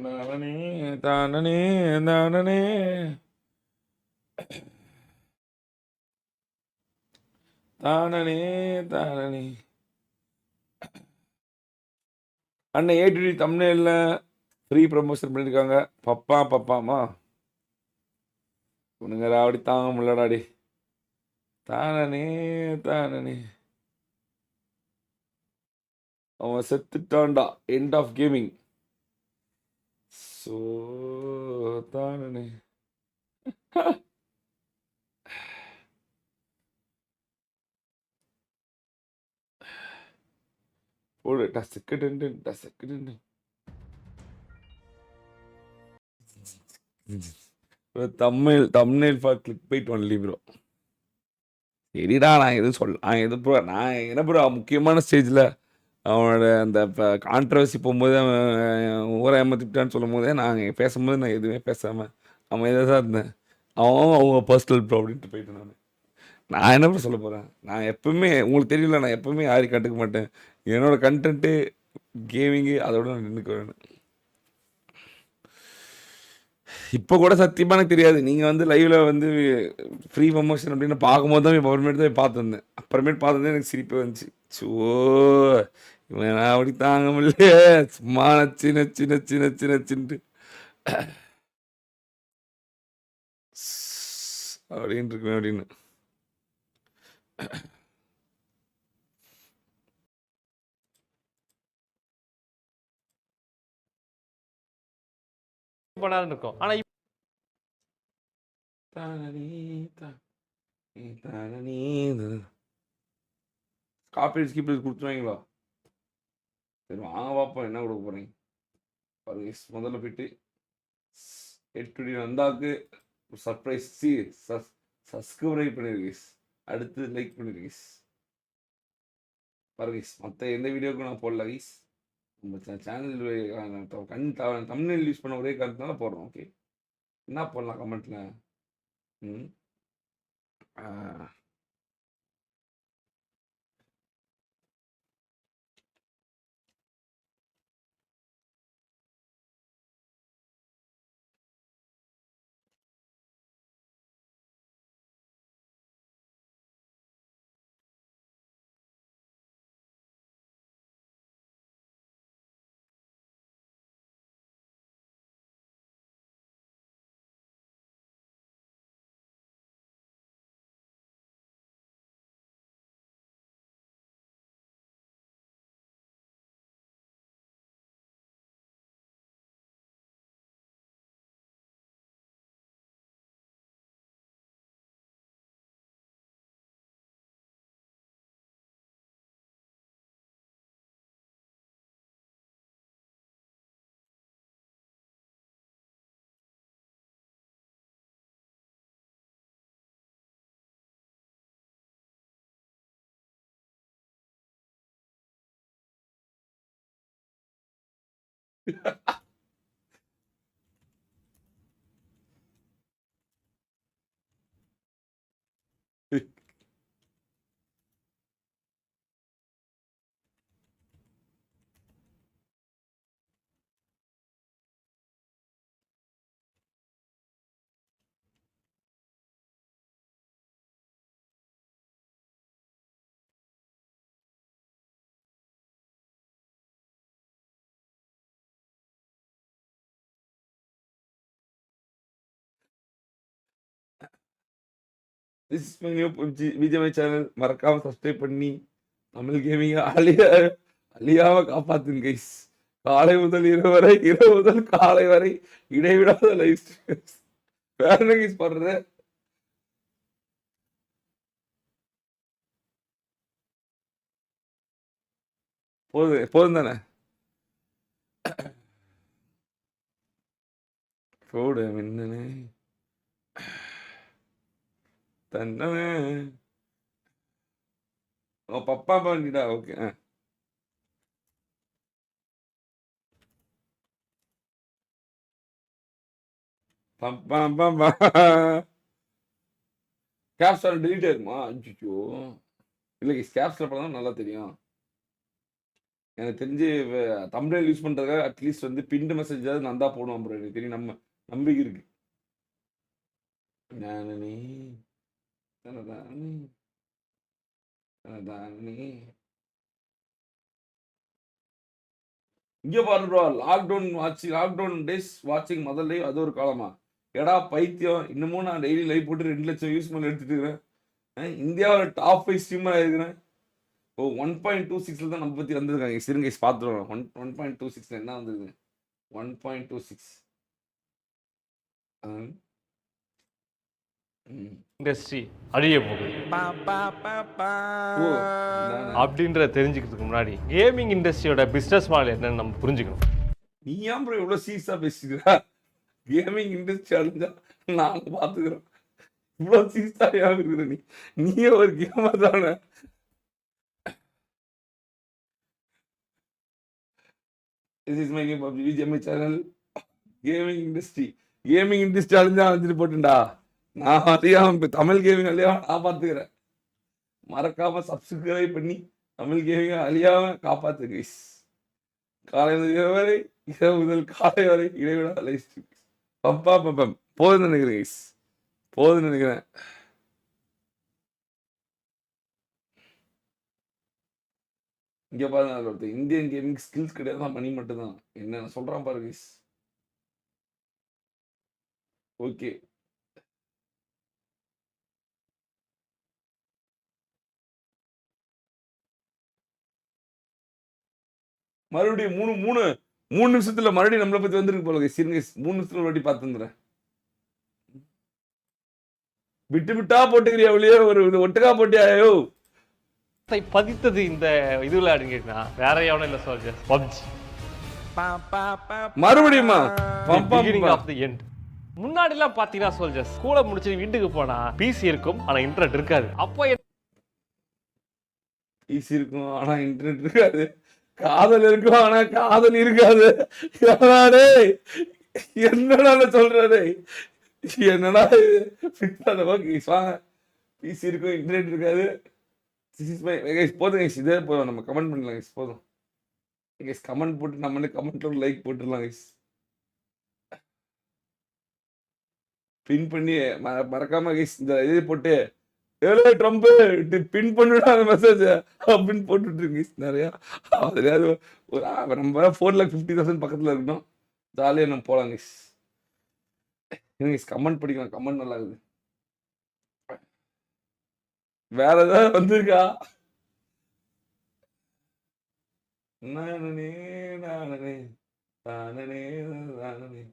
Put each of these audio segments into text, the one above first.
தானனே தானனே தானனே தானனே தானனே. அண்ணன் ADT தம்ப்நெயில்ல free promotion பண்ணியிருக்காங்க. பப்பா பப்பாமா உனங்க ராவடி தாங்க முடியலடாடி. தானனே தானனே. அவன் செத்துட்டான்டா. End of gaming. ஸோ தானனே. போடு டசக்கு டசக்கு. Thumbnail for clickbait only bro. சரிடா, நான் என்ன ப்ரோ முக்கியமான ஸ்டேஜில் அவனோட அந்த கான்ட்ரவர்சி போகும்போது அவன் ஊரை ஏமாத்திட்டான்னு சொல்லும் போதே நாங்கள் பேசும்போது நான் எதுவுமே பேசாமல் அவன் இதாக தான் இருந்தேன். அவங்க பர்சனல் ப்ரோ அப்படின்ட்டு போயிட்டேன். நான் என்ன ப்ரோ சொல்ல போகிறேன். நான் எப்பவுமே உங்களுக்கு தெரியல, நான் எப்பவுமே யாரையும் கண்டுக்க மாட்டேன். என்னோடய கண்டென்ட்டு கேமிங்கு அதோட நான் நின்றுக்க வேணும். இப்போ கூட சத்தியமாக எனக்கு தெரியாது. நீங்கள் வந்து லைவில் வந்து ஃப்ரீ ப்ரமோஷன் அப்படின்னு பார்க்கும்போது தான் அப்புறமேட்டு தான் பார்த்துருந்தேன். அப்புறமேட்டு பார்த்துருந்தேன் எனக்கு சிரிப்பே வந்துச்சு. ஸோ இவன் அப்படி தாங்க முடியல. சும்மா நச்சு நச்சு நச்சு நச்சு நச்சுன்ட்டு அப்படின்னு இருக்குமே அப்படின்னு. இருக்கும். ஆனா காப்பீடு ஸ்கீப்பீடு கொடுத்துருவாங்களா? சரி வாங்க பார்ப்போம் என்ன கொடுக்க போகிறீங்க. முதல்ல போயிட்டு எட்டுடி வந்தாக்கு சர்ப்ரைஸ் சப்ஸ்கிரைப் பண்ணிருக்கீஸ். அடுத்து லைக் பண்ணிருக்கீஸ் பாருங்க. மற்ற எந்த வீடியோக்கும் நான் போடல கைஸ். நம்ம சேனல் தம்ப்நெயில் யூஸ் பண்ண ஒரே காரணத்தினால போடுறோம். ஓகே, என்ன போடலாம் கமெண்ட்ல? This is my new BGMI channel. மறக்காம சப்ஸ்கிரைப் பண்ணி தமிழ் கேமிங் அழியாம காப்பாத்துங்க கைஸ். காலை முதல் இரவு வரை, இரவு முதல் காலை வரை இடைவிடாத லைவ் ஸ்ட்ரீம்ஸ். வேற என்ன கைஸ் பண்றது? போதும் தானே? போடு மின்னனே தன்னமே. பப்பா பண்ணிடா. ஓகே, கேப்ஸ்டார் டெலிட் ஆயிருமா? அஞ்சிச்சோ இல்லை, கேப்ஸ்ல பண்ணா நல்லா தெரியும். எனக்கு தெரிஞ்சு தம்ப்நெயில் யூஸ் பண்றதுக்காக அட்லீஸ்ட் வந்து பின்டு மெசேஜாவது நான் தான் போடுவான் ப்ரோ. எனக்கு தெரியும், நம்ம நம்பிக்கை இருக்கு. நானே தனதானே தனதானே. இங்க பாரு ப்ரோ, லாக்டவுன் டேஸ் வாட்சிங் முதல் லைவ், அது ஒரு காலமா? எடா பைத்தியம், இன்னமும் நான் டெய்லி லைவ் போட்டு 2 லட்சம் யூஸ் பண்ணி எடுத்துட்டு இருக்கிறேன். இந்தியாவில் டாப் 5 ஸ்ட்ரீமர் இருக்கிறேன். ஓ 1.26 தான் நம்ம பத்தி வந்திருக்காங்க. சிறுங்க பார்த்துருவோம். 1.26 என்ன வந்திருக்கு? 1.26 இண்டஸ்ட்ரி அழிய போகுது அப்படின்ற தெரிஞ்சுக்கிறதுக்கு முன்னாடி கேமிங் இண்டஸ்ட்ரியோட பிசினஸ் மாடல் என்னன்னு நம்ம புரிஞ்சுக்கணும். நீ ஏன் ப்ரோ இவ்வளோ சீரியஸா பேசுகிறா? கேமிங் இண்டஸ்ட்ரி அழிஞ்சா நாங்க பாத்துக்கிறோம். இவ்வளோ சீரியஸா ஏன் இருக்கிற நீ? நீயே ஒரு கேமர் தானே. This is my new PUBG VGMI channel. Gaming industry அழிஞ்சா அழிஞ்சிட்டு போட்டுண்டா. நான் அறியாம தமிழ் கேமிங் அழியாம நான் பார்த்துக்கிறேன். மறக்காம சப்ஸ்கிரைப் பண்ணி தமிழ் கேமிங் அழியாம காப்பாத்து கைஸ். காலை முதல் இரவு வரை, இரவு முதல் காலை வரை இடைவிடா லைவ் ஸ்ட்ரீம். பம்பம் போதுன்னு நினைக்கிறேன் கைஸ், போதுன்னு நினைக்கிறேன். இங்க பாருங்க, ஒருத்தர் இந்தியன் கேமிங் ஸ்கில்ஸ் கிடையாது, தான் மணி மட்டும் தான். என்ன சொல்றான் பாரு கைஸ். ஓகே, மறுபடியும் மூணு நிமிஷத்துல மறுபடியும் நம்மளை பத்தி வந்துருக்கு போல சிறுங்க. 3 நிமிஷத்துல ஒரு வாட்டி பார்த்துருந்தேன். விட்டா போட்டுக்கிறியா வெளியே? ஒரு ஒட்டுக்கா போட்டியாயோ? பதித்தது இந்த இதுல அடங்கிட்டா வேற எவனும் இல்ல சோல்ஜர்ஸ். பப்ஜி மறுபடியுமா? முன்னாடி எல்லாம் பாத்தீங்கன்னா சோல்ஜர்ஸ் ஸ்கூல முடிச்சு வீட்டுக்கு போனா பிசி இருக்கும், ஆனா இன்டர்நெட் இருக்காது. அப்போ பிசி இருக்கும், ஆனா இன்டர்நெட் இருக்காது. காதல் இருக்கும், ஆனா காதல் இருக்காது. என்னடா சொல்றே? என்னடா பிசி இருக்கும், இன்டர்நெட் இருக்காது. போதும் கைஸ், இதே போதும். நம்ம கமெண்ட் பண்ணலாம் கைஸ், போதும் கைஸ். கமெண்ட் போட்டு நம்ம கமெண்ட்ல ஒரு லைக் போட்டுடலாம் கைஸ். பின் பண்ணி மறக்காம கைஸ் இந்த இது போட்டு ட்ரம்ப் பின் பண்ணுடா அந்த மெசேஜ் அப்படின்னு போட்டுட்டு நிறையா. அதுலயாவது ஒரு நம்ம 4,50,000 பக்கத்துல இருக்கணும். ஜாலியா நம்ம போலாம் கைஸ். கமெண்ட் படிக்கலாம், கமெண்ட் நல்லா இருக்குது. வேற ஏதாவது வந்திருக்கா? நானே நானே நானே நானே.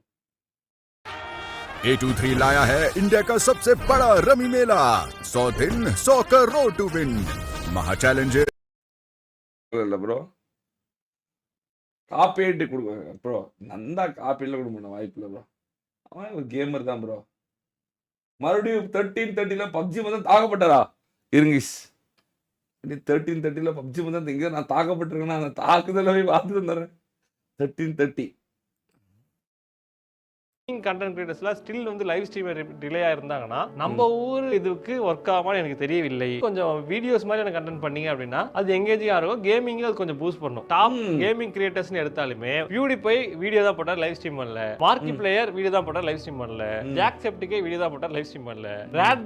A23 लाया है इंडिया का सबसे बड़ा रमी मेला। 100 दिन 100 करोड़ टू विन। महा चैलेंज இல்ல ப்ரோ, காப்பீட்டு கொடுக்குவாங்க ப்ரோ. நந்தா காப்பீட்ல கொடுக்க வாய்ப்பு இல்லை ப்ரோ. அவன் ஒரு கேமர் தான் ப்ரோ. மறுபடியும் 13:30 பப்ஜி வந்து தாக்கப்பட்டாரா? இருங்க 13:30 பப்ஜி வந்து எங்க நான் தாக்கப்பட்டிருக்கேன்னா அந்த தாக்குதலை போய் பார்த்துட்டு வந்துடுறேன். 13:30 கண்டென்ட் கிரியேட்டர்ஸ்லாம் ஸ்டில் வந்து லைவ் ஸ்ட்ரீமர் டிலேயா இருந்தாங்கன்னா நம்ம ஊர் இதுக்கு ஒர்க் ஆகாமல் எனக்கு தெரியவில்லை. கொஞ்சம் வீடியோஸ் மாதிரி எனக்கு கண்டென்ட் பண்ணீங்க அப்படின்னா அது எங்கேஜிங்கா இருக்கும். கேமிங் அது கொஞ்சம் பூஸ்ட் பண்ணும். டாப் கேமிங் கிரியேட்டர்ஸ்னு எடுத்தாலுமே பியூடிஃபை வீடியோ தான் போட்டார், லைவ் ஸ்ட்ரீம் பண்ணல. மார்க்கி பிளேயர் வீடியோ தான் போட்டார், லைவ் ஸ்ட்ரீம் பண்ணல. ஜாக் செப்டிகே வீடியோ தான் போட்டார், லைவ் ஸ்ட்ரீம் பண்ணல.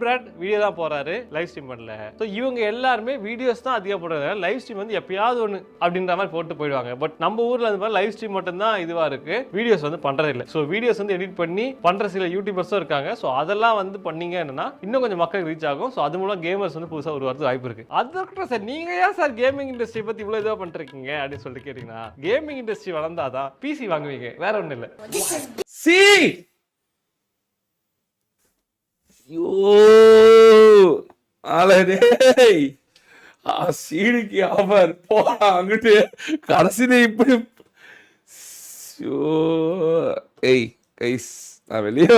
பிராட் வீடியோ தான் போறாரு, லைவ் ஸ்ட்ரீம் பண்ணல. ஸோ இவங்க எல்லாருமே வீடியோஸ் தான் அதிகம் போடுறாங்க. லைவ் ஸ்ட்ரீம் வந்து எப்பயாவது ஒன்று அப்படின்ற மாதிரி போட்டு போயிடுவாங்க. பட் நம்ம ஊர்ல அந்த மாதிரி லைவ் ஸ்ட்ரீம் மட்டும் தான் இதுவா இருக்கு, வீடியோஸ் வந்து பண்றது இல்லை. ஸோ வீடியோஸ் வந்து பண்ணி பண்ற சில யூடியூபர்ஸும் இருக்காங்க. ஸோ அதெல்லாம் வந்து பண்ணீங்க என்னன்னா இன்னும் கொஞ்சம் மக்களுக்கு ரீச் ஆகும். ஸோ அது மூலம் கேமர்ஸ் வந்து புதுசாக உருவாகிறது வாய்ப்பு இருக்கு. அதற்கு சார் நீங்க ஏன் சார் கேமிங் இண்டஸ்ட்ரி பத்தி இவ்வளவு இதுவா பண்ணிருக்கீங்க அப்படின்னு சொல்லிட்டு கேட்டீங்கன்னா, கேமிங் இண்டஸ்ட்ரி வளர்ந்தாதான் பிசி வாங்குவீங்க, வேற ஒன்றும் இல்லை. சீடிக்கு ஆஃபர் போடா அங்கிட்டு கடைசியில இப்படி. ஏய் கைஸ், நான் வெளியே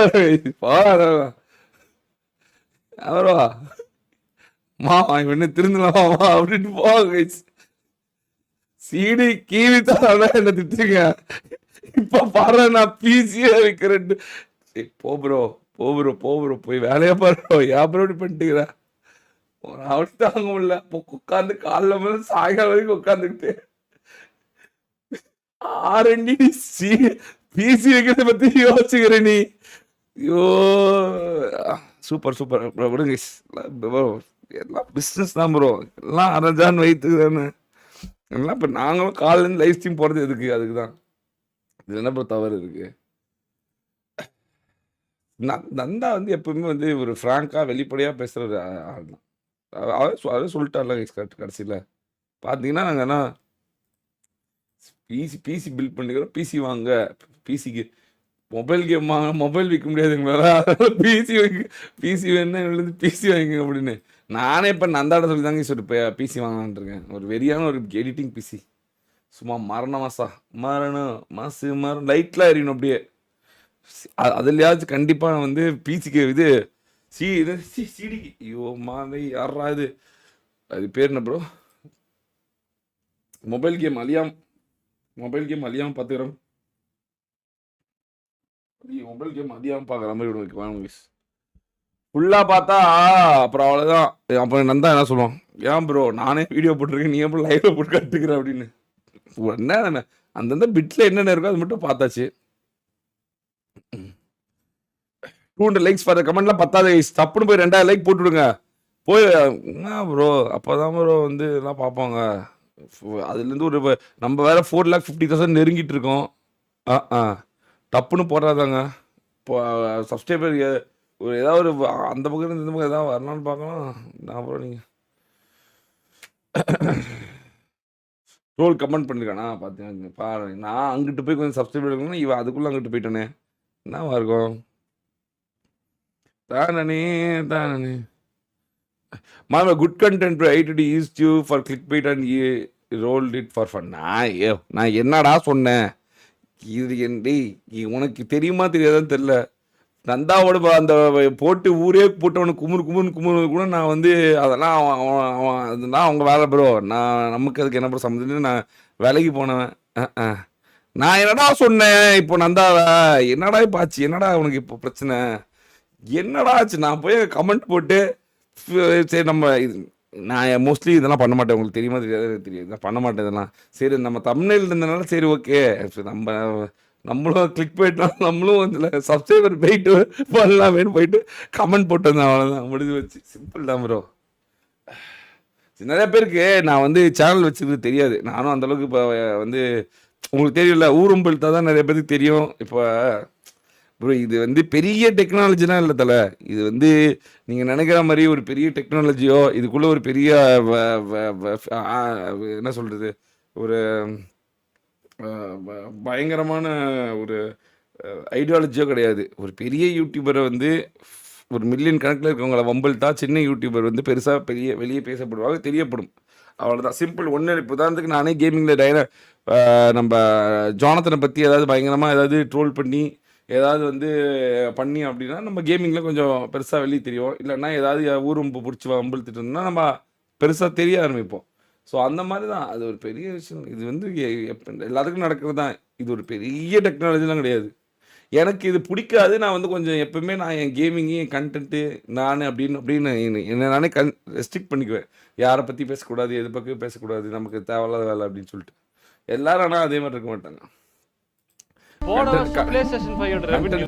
வரவா மாமா இவனு திருந்தலாமா அப்படின்ட்டு போவாங்க கைஸ். சீடி கீவித்தான் என்ன திட்டுங்க. இப்ப பாரு நான் பிசியா வைக்கிறேன். போ ப்ரோ போய் வேலையா பாரு. ஏன் ப்ரோ இப்படி பண்ணிட்டுக்கிறா? அவனுக்கு தாங்க முடியல. உட்காந்து காலைல முதல்ல சாயங்காலம் வரைக்கும் உட்காந்துக்கிட்டு ஆரண்டி பிசி வைக்கிறத பத்தி யோசிச்சுக்கிற நீ. ஐயோ சூப்பர் சூப்பர் ப்ரோ. விடுங்க ப்ரோ, எல்லாம் பிஸ்னஸ் தான் ப்ரோ, எல்லாம் அரஞ்சான் வைத்து தானே எல்லாம். இப்போ நாங்களும் காலையிலேருந்து லைவ் ஸ்ட்ரீம் போகிறது எதுக்கு? அதுக்கு தான். இது என்ன ப்ரோ தவறு இருக்கு? நந்தா வந்து எப்பவுமே வந்து ஒரு ஃப்ராங்காக வெளிப்படையாக பேசுகிற ஒரு ஆள் தான். அவரே சொல்லிட்டார்ல கடைசியில் பார்த்தீங்கன்னா, நாங்கள் என்ன பிசி பில்ட் பண்ணிக்கிறோம், பிசி வாங்க, பிசிக்கு மொபைல் கேம் வாங்க, மொபைல் விற்க முடியாதுங்களா, அதனால பிசி வேணுன்னா எங்களுக்கு பிசி வாங்கிங்க அப்படின்னு. நானே இப்போ நந்தாட சொல்லி தாங்க இப்போ பிசி வாங்கலான் இருக்கேன். ஒரு வெறியான ஒரு எடிட்டிங் பிசி, சும்மா மரணம் லைட்லாம் எறியணும் அப்படியே. அதுலையாச்சும் கண்டிப்பாக நான் வந்து பிசிக்கு இது சிடிக்கு. ஐயோ மாதிரி யாரா இது, அது பேர் என்ன ப்ரோ? மொபைல் கேம் அழியாமல் பார்த்துக்கிறோம். மொபைல் கேம் அழியாமல் பார்க்குற மாதிரி வாங்க ஃபுல்லாக பார்த்தா அப்புறம் அவ்வளோதான். அப்புறம் நந்தா என்ன சொல்லுவான், ஏன் ப்ரோ நானே வீடியோ போட்டிருக்கேன், நீ எப்படி லைவில் போட்டு கட்டுக்கிற அப்படின்னு. என்ன அந்தந்த பிட்டில் என்னென்ன இருக்கோ அது மட்டும் பார்த்தாச்சு. 200 லைக்ஸ் ஃபார் கமெண்ட்லாம் பத்தாது, தப்புன்னு போய் 2000 லைக் போட்டுவிடுங்க போய். என்ன ப்ரோ, அப்போ தான் ப்ரோ வந்து எல்லாம் பார்ப்பாங்க. அதுலேருந்து ஒரு நம்ம வேற 4,50,000 நெருங்கிட்டு இருக்கோம். டப்புன்னு போடுறாதாங்க. இப்போ சப்ஸ்கிரைபர் ஒரு ஏதாவது ஒரு அந்த பக்கம் இந்த பக்கம் ஏதாவது வரலான்னு பார்க்கலாம். நான் ப்ரோ நீங்கள் ரோல் கமெண்ட் பண்ணிருக்கானா பார்த்தீங்க பாரு. நான் அங்கிட்டு போய் கொஞ்சம் சப்ஸ்கிரைபர் எடுக்கணும், இவன் அதுக்குள்ளே அங்கிட்டு போயிட்டானே. என்னவா இருக்கும்? தானே மாமா good content bro. 8 used you for click byte and rolled it for fun. நான் என்னடா சொன்னேன்? இது உனக்கு தெரியுமா தெரியாதான்னு தெரில. நந்தாவோட அந்த போட்டு ஊரே போட்டவனுக்கு குமுறு கூட நான் வந்து அதெல்லாம் அதுதான் அவங்க வேலை ப்ரோ. நமக்கு அதுக்கு என்ன ப்ரோ சம்மந்தம்? நான் வேலைக்கு போனவன். நான் என்னடா சொன்னேன் இப்போ நந்தாவை? என்னடா இப்போ ஆச்சு? என்னடா உனக்கு இப்போ பிரச்சனை? என்னடா ஆச்சு? நான் போய் கமெண்ட் போட்டு சரி நம்ம இது நான் மோஸ்ட்லி இதெல்லாம் பண்ண மாட்டேன். உங்களுக்கு தெரியுமா தெரியாது, நான் பண்ண மாட்டேன் இதெல்லாம். சரி நம்ம தமிழில் இருந்தனால சரி ஓகே, நம்மளும் கிளிக் போயிட்டோம், நம்மளும் இதில் சப்ஸ்கிரைபர் போயிட்டு பண்ணலாமேன்னு போயிட்டு கமெண்ட் போட்டு வந்தேன். அவ்வளோதான், முடிஞ்சு வச்சு. சிம்பிள் தான் ப்ரோ. நிறைய பேருக்கு நான் வந்து சேனல் வச்சுக்கிறது தெரியாது. நானும் அந்தளவுக்கு இப்போ வந்து உங்களுக்கு தெரியல, ஊரும்பெழுத்தா தான் நிறைய பேருக்கு தெரியும். இப்போ ப்ரோ இது வந்து பெரிய டெக்னாலஜிலாம் இல்லை தலை. இது வந்து நீங்கள் நினைக்கிற மாதிரி ஒரு பெரிய டெக்னாலஜியோ இதுக்குள்ளே ஒரு பெரிய என்ன சொல்கிறது, ஒரு பயங்கரமான ஒரு ஐடியாலஜியோ கிடையாது. ஒரு பெரிய யூடியூபரை வந்து ஒரு மில்லியன் கணக்கில் இருக்கவங்கள வம்பல்ட்டா சின்ன யூடியூபர் வந்து பெருசாக வெளியே பேசப்படுவாங்க, தெரியப்படும். அவ்வளோதான், சிம்பிள். ஒன்று இப்போ உதாரணத்துக்கு நானே கேமிங்கில் நம்ம ஜானத்தனை பற்றி ஏதாவது பயங்கரமாக ஏதாவது ட்ரோல் பண்ணி ஏதாவது வந்து பண்ணி அப்படின்னா நம்ம கேமிங்கில் கொஞ்சம் பெருசாக வெளியே தெரியும். இல்லைன்னா ஏதாவது ஊரும் பிடிச்சி வம்பிழுத்துட்டு இருந்தோம்னா நம்ம பெருசாக தெரிய ஆரம்பிப்போம். ஸோ அந்த மாதிரி தான் அது ஒரு பெரிய விஷயம். இது வந்து எல்லாத்துக்கும் நடக்கிறது தான். இது ஒரு பெரிய டெக்னாலஜிலாம் கிடையாது. எனக்கு இது பிடிக்காது. நான் வந்து கொஞ்சம் எப்பவுமே நான் என் கேமிங்கு, என் கண்டென்ட்டு நான் அப்படின்னு என்னை நானே ரெஸ்ட்ரிக்ட் பண்ணிக்குவேன். யாரை பற்றி பேசக்கூடாது, எது பக்கம் பேசக்கூடாது, நமக்கு தேவையில்லாத வேலை அப்படின்னு சொல்லிட்டு. எல்லாரும் ஆனால் அதே மாதிரி இருக்க மாட்டாங்க.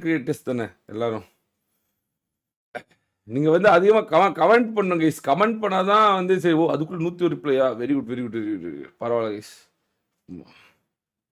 கிரியேட்டர்ஸ் தானே எல்லாரும். நீங்க வந்து அதிகமாக கமெண்ட் பண்ணுங்க கைஸ். கமெண்ட் பண்ணாதான் வந்து சரி, ஓ அதுக்குள்ள 101 ரிப்ளையா, வெரி குட் பரவாயில்ல கைஸ்.